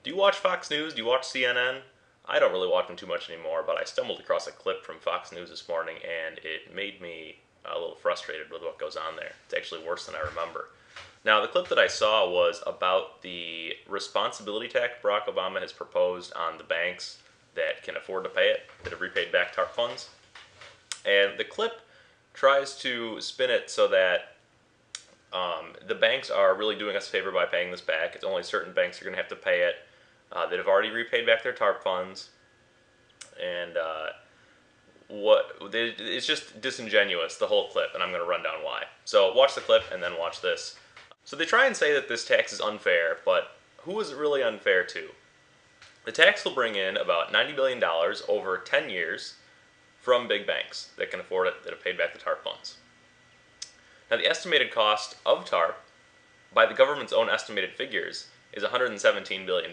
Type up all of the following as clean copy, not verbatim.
Do you watch Fox News? Do you watch CNN? I don't really watch them too much anymore, but I stumbled across a clip from Fox News this morning and it made me a little frustrated with what goes on there. It's actually worse than I remember. Now, the clip that I saw was about the responsibility tax Barack Obama has proposed on the banks that can afford to pay it, that have repaid back TARP funds. And the clip tries to spin it so that the banks are really doing us a favor by paying this back. It's only certain banks are going to have to pay it that have already repaid back their TARP funds. And it's just disingenuous, the whole clip, and I'm going to run down why. So watch the clip and then watch this. So they try and say that this tax is unfair, but who is it really unfair to? The tax will bring in about $90 billion over 10 years from big banks that can afford it, that have paid back the TARP funds. Now, the estimated cost of TARP, by the government's own estimated figures, is $117 billion.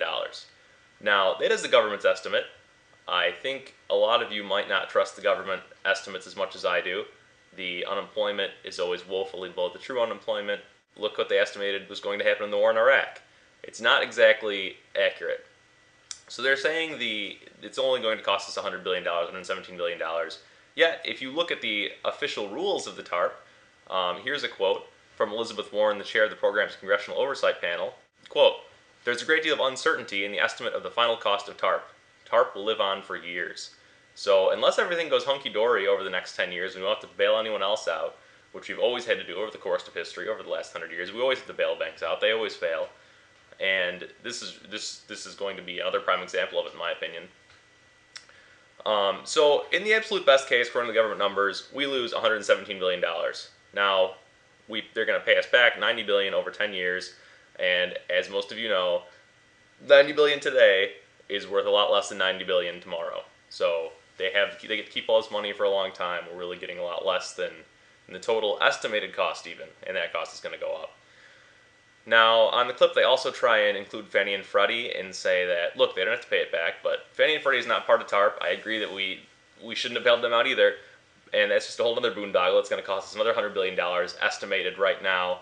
Now, that is the government's estimate. I think a lot of you might not trust the government estimates as much as I do. The unemployment is always woefully below the true unemployment. Look what they estimated was going to happen in the war in Iraq. It's not exactly accurate. So they're saying it's only going to cost us $100 billion, $117 billion. Yet, if you look at the official rules of the TARP, here's a quote from Elizabeth Warren, the chair of the program's Congressional Oversight Panel. Quote, "There's a great deal of uncertainty in the estimate of the final cost of TARP. TARP will live on for years." So unless everything goes hunky-dory over the next 10 years and we don't have to bail anyone else out, which we've always had to do over the course of history, over the last 100 years, we always have to bail banks out. They always fail. And this is going to be another prime example of it, in my opinion. So in the absolute best case, according to the government numbers, we lose $117 billion. Now, they're going to pay us back $90 billion over 10 years, and as most of you know, $90 billion today is worth a lot less than $90 billion tomorrow. So they get to keep all this money for a long time. We're really getting a lot less than the total estimated cost even, and that cost is going to go up. Now, on the clip, they also try and include Fannie and Freddie and say that, look, they don't have to pay it back, but Fannie and Freddie is not part of TARP. I agree that we shouldn't have bailed them out either, and that's just a whole other boondoggle. It's going to cost us another $100 billion estimated right now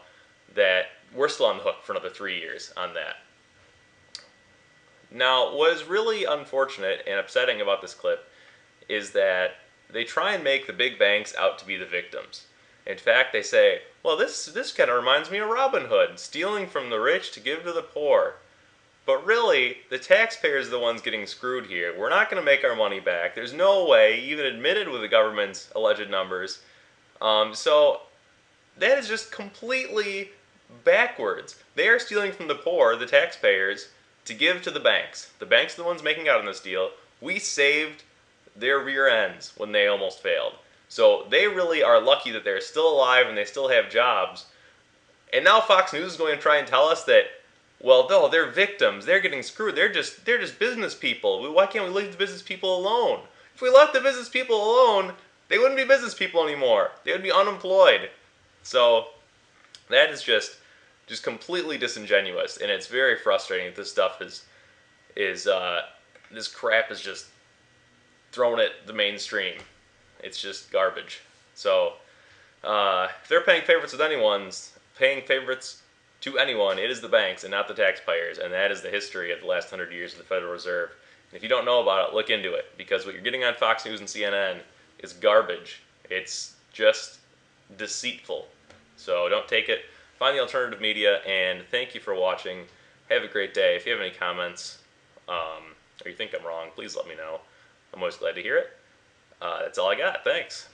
that we're still on the hook for another 3 years on that. Now, what is really unfortunate and upsetting about this clip is that they try and make the big banks out to be the victims. In fact, they say, well, this kind of reminds me of Robin Hood, stealing from the rich to give to the poor. But really, the taxpayers are the ones getting screwed here. We're not going to make our money back. There's no way, even admitted with the government's alleged numbers. So that is just completely backwards. They are stealing from the poor, the taxpayers, to give to the banks. The banks are the ones making out on this deal. We saved their rear ends when they almost failed. So they really are lucky that they're still alive and they still have jobs. And now Fox News is going to try and tell us that, well, no, they're victims. They're getting screwed. They're just business people. Why can't we leave the business people alone? If we left the business people alone, they wouldn't be business people anymore. They would be unemployed. So that is just completely disingenuous, and it's very frustrating that this stuff this crap is just thrown at the mainstream. It's just garbage. So if they're paying favorites to anyone, it is the banks and not the taxpayers, and that is the history of the last 100 years of the Federal Reserve. And if you don't know about it, look into it, because what you're getting on Fox News and CNN is garbage. It's just deceitful. So don't take it. Find the alternative media, and thank you for watching. Have a great day. If you have any comments, or you think I'm wrong, please let me know. I'm always glad to hear it. That's all I got. Thanks.